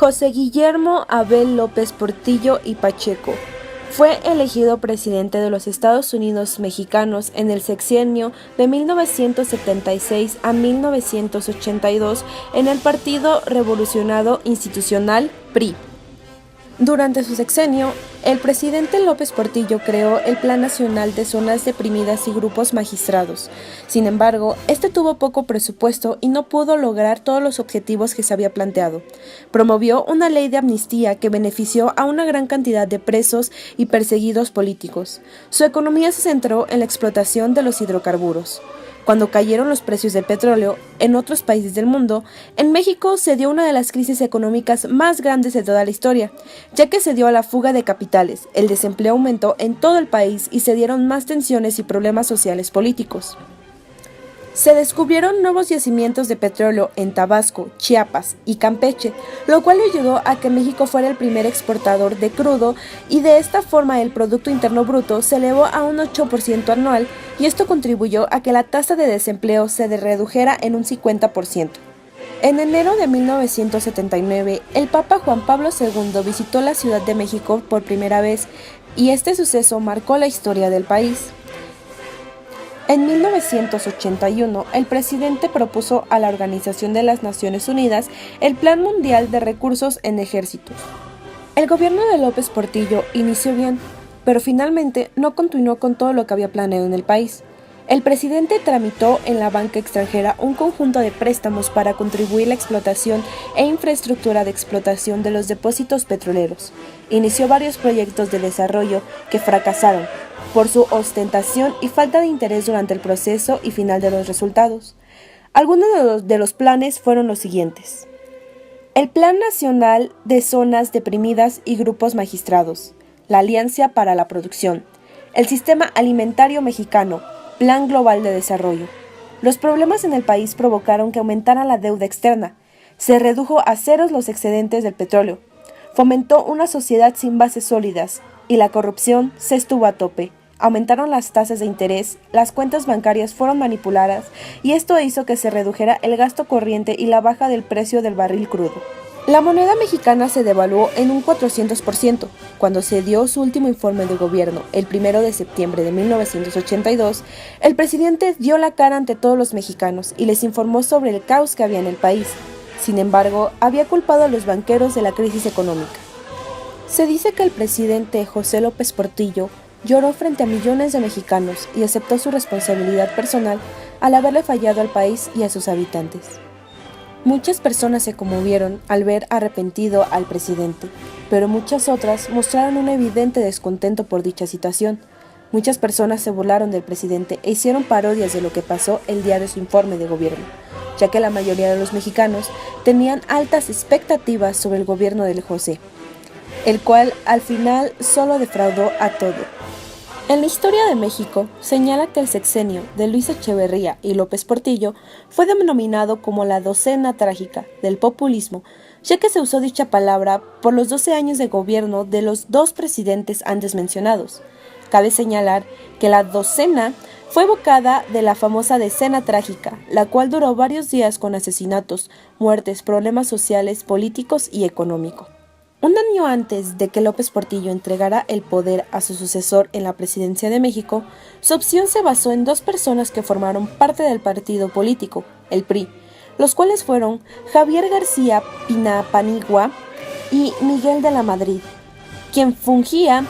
José Guillermo Abel López Portillo y Pacheco fue elegido presidente de los Estados Unidos mexicanos en el sexenio de 1976 a 1982 en el Partido Revolucionario Institucional PRI. Durante su sexenio, el presidente López Portillo creó el Plan Nacional de Zonas Deprimidas y Grupos Magistrados. Sin embargo, este tuvo poco presupuesto y no pudo lograr todos los objetivos que se había planteado. Promovió una ley de amnistía que benefició a una gran cantidad de presos y perseguidos políticos. Su economía se centró en la explotación de los hidrocarburos. Cuando cayeron los precios del petróleo en otros países del mundo, en México se dio una de las crisis económicas más grandes de toda la historia, ya que se dio a la fuga de capitales, el desempleo aumentó en todo el país y se dieron más tensiones y problemas sociales políticos. Se descubrieron nuevos yacimientos de petróleo en Tabasco, Chiapas y Campeche, lo cual ayudó a que México fuera el primer exportador de crudo y de esta forma el Producto Interno Bruto se elevó a un 8% anual y esto contribuyó a que la tasa de desempleo se redujera en un 50%. En enero de 1979, el Papa Juan Pablo II visitó la Ciudad de México por primera vez y este suceso marcó la historia del país. En 1981, el presidente propuso a la Organización de las Naciones Unidas el Plan Mundial de Recursos en Ejércitos. El gobierno de López Portillo inició bien, pero finalmente no continuó con todo lo que había planeado en el país. El presidente tramitó en la banca extranjera un conjunto de préstamos para contribuir la explotación e infraestructura de explotación de los depósitos petroleros. Inició varios proyectos de desarrollo que fracasaron por su ostentación y falta de interés durante el proceso y final de los resultados. Algunos de los planes fueron los siguientes: el Plan Nacional de Zonas Deprimidas y Grupos Magistrados, la Alianza para la Producción, el Sistema Alimentario Mexicano, Plan Global de Desarrollo. Los problemas en el país provocaron que aumentara la deuda externa, se redujo a ceros los excedentes del petróleo, fomentó una sociedad sin bases sólidas y la corrupción se estuvo a tope. Aumentaron las tasas de interés, las cuentas bancarias fueron manipuladas y esto hizo que se redujera el gasto corriente y la baja del precio del barril crudo. La moneda mexicana se devaluó en un 400%. Cuando se dio su último informe de gobierno, el 1 de septiembre de 1982, el presidente dio la cara ante todos los mexicanos y les informó sobre el caos que había en el país. Sin embargo, había culpado a los banqueros de la crisis económica. Se dice que el presidente José López Portillo lloró frente a millones de mexicanos y aceptó su responsabilidad personal al haberle fallado al país y a sus habitantes. Muchas personas se conmovieron al ver arrepentido al presidente, pero muchas otras mostraron un evidente descontento por dicha situación. Muchas personas se burlaron del presidente e hicieron parodias de lo que pasó el día de su informe de gobierno, ya que la mayoría de los mexicanos tenían altas expectativas sobre el gobierno del José, el cual al final solo defraudó a todo. En la historia de México, señala que el sexenio de Luis Echeverría y López Portillo fue denominado como la docena trágica del populismo, ya que se usó dicha palabra por los 12 años de gobierno de los dos presidentes antes mencionados. Cabe señalar que la docena fue evocada de la famosa decena trágica, la cual duró varios días con asesinatos, muertes, problemas sociales, políticos y económicos. Un año antes de que López Portillo entregara el poder a su sucesor en la presidencia de México, su opción se basó en dos personas que formaron parte del partido político, el PRI, los cuales fueron Javier García Pinapanigua y Miguel de la Madrid, quien fungía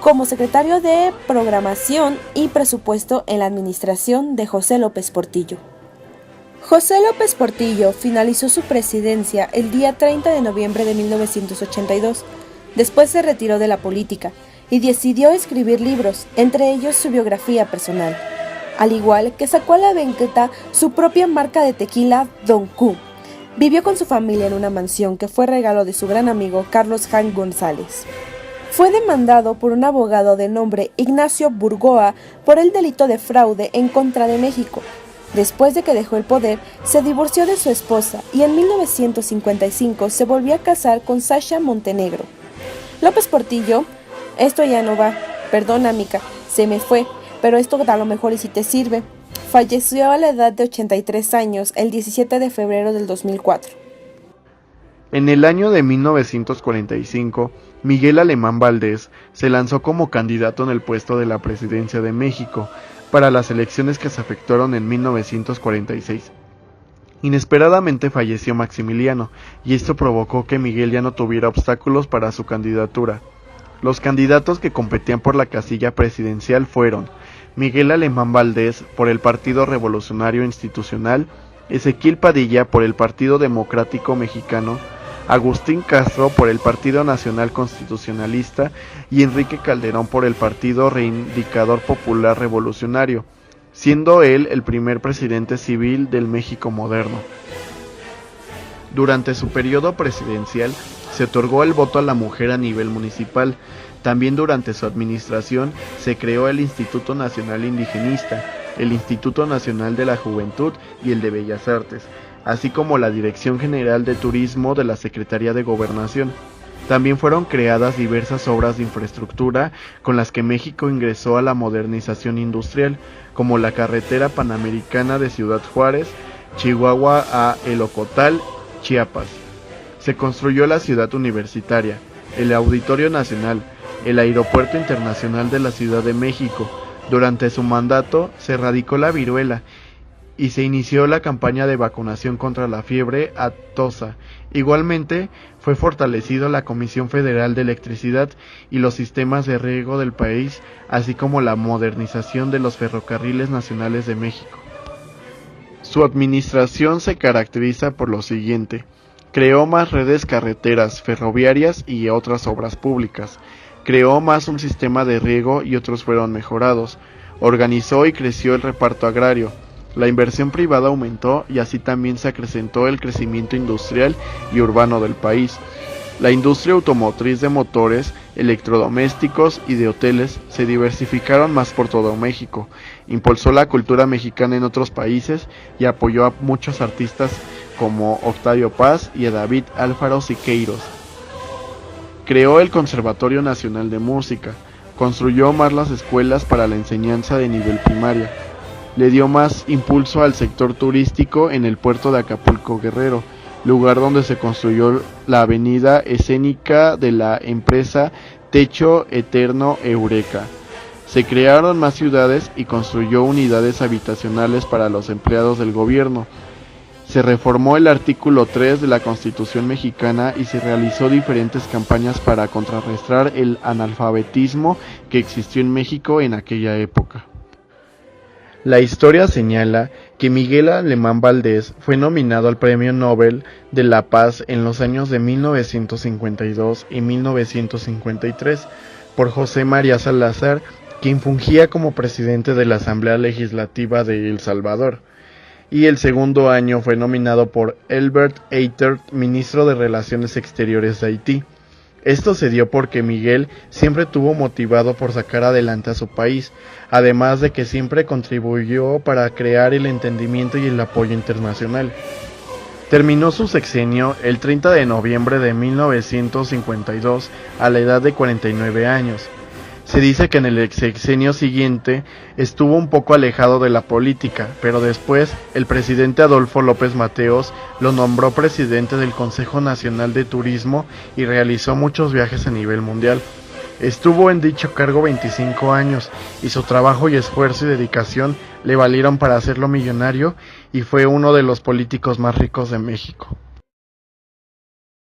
como secretario de Programación y Presupuesto en la administración de José López Portillo. José López Portillo finalizó su presidencia el día 30 de noviembre de 1982. Después se retiró de la política y decidió escribir libros, entre ellos su biografía personal, al igual que sacó a la venta su propia marca de tequila Don Q. Vivió con su familia en una mansión que fue regalo de su gran amigo Carlos Jan González. Fue demandado por un abogado de nombre Ignacio Burgoa por el delito de fraude en contra de México. Después de que dejó el poder, se divorció de su esposa y en 1955 se volvió a casar con Sasha Montenegro. López Portillo, esto ya no va, perdona Mica, se me fue, pero esto a lo mejor y si te sirve. Falleció a la edad de 83 años el 17 de febrero del 2004. En el año de 1945, Miguel Alemán Valdés se lanzó como candidato en el puesto de la presidencia de México para las elecciones que se efectuaron en 1946. Inesperadamente falleció Maximiliano, y esto provocó que Miguel ya no tuviera obstáculos para su candidatura. Los candidatos que competían por la casilla presidencial fueron Miguel Alemán Valdés por el Partido Revolucionario Institucional, Ezequiel Padilla por el Partido Democrático Mexicano, Agustín Castro por el Partido Nacional Constitucionalista y Enrique Calderón por el Partido Reivindicador Popular Revolucionario, siendo él el primer presidente civil del México moderno. Durante su periodo presidencial se otorgó el voto a la mujer a nivel municipal. También durante su administración se creó el Instituto Nacional Indigenista, el Instituto Nacional de la Juventud y el de Bellas Artes, así como la Dirección General de Turismo de la Secretaría de Gobernación. También fueron creadas diversas obras de infraestructura con las que México ingresó a la modernización industrial, como la carretera panamericana de Ciudad Juárez, Chihuahua a El Ocotal, Chiapas. Se construyó la Ciudad Universitaria, el Auditorio Nacional, el Aeropuerto Internacional de la Ciudad de México. Durante su mandato se erradicó la viruela y se inició la campaña de vacunación contra la fiebre aftosa. Igualmente, fue fortalecido la Comisión Federal de Electricidad y los sistemas de riego del país, así como la modernización de los ferrocarriles nacionales de México. Su administración se caracteriza por lo siguiente: creó más redes carreteras, ferroviarias y otras obras públicas, creó más un sistema de riego y otros fueron mejorados, organizó y creció el reparto agrario, la inversión privada aumentó y así también se acrecentó el crecimiento industrial y urbano del país. La industria automotriz de motores, electrodomésticos y de hoteles se diversificaron más por todo México, impulsó la cultura mexicana en otros países y apoyó a muchos artistas como Octavio Paz y a David Alfaro Siqueiros. Creó el Conservatorio Nacional de Música, construyó más las escuelas para la enseñanza de nivel primaria, le dio más impulso al sector turístico en el puerto de Acapulco Guerrero, lugar donde se construyó la avenida escénica de la empresa Techo Eterno Eureka. Se crearon más ciudades y construyó unidades habitacionales para los empleados del gobierno. Se reformó el artículo 3 de la Constitución mexicana y se realizó diferentes campañas para contrarrestar el analfabetismo que existió en México en aquella época. La historia señala que Miguel Alemán Valdés fue nominado al Premio Nobel de la Paz en los años de 1952 y 1953 por José María Salazar, quien fungía como presidente de la Asamblea Legislativa de El Salvador, y el segundo año fue nominado por Albert Eitert, ministro de Relaciones Exteriores de Haití. Esto se dio porque Miguel siempre estuvo motivado por sacar adelante a su país, además de que siempre contribuyó para crear el entendimiento y el apoyo internacional. Terminó su sexenio el 30 de noviembre de 1952 a la edad de 49 años. Se dice que en el sexenio siguiente estuvo un poco alejado de la política, pero después el presidente Adolfo López Mateos lo nombró presidente del Consejo Nacional de Turismo y realizó muchos viajes a nivel mundial. Estuvo en dicho cargo 25 años y su trabajo y esfuerzo y dedicación le valieron para hacerlo millonario y fue uno de los políticos más ricos de México.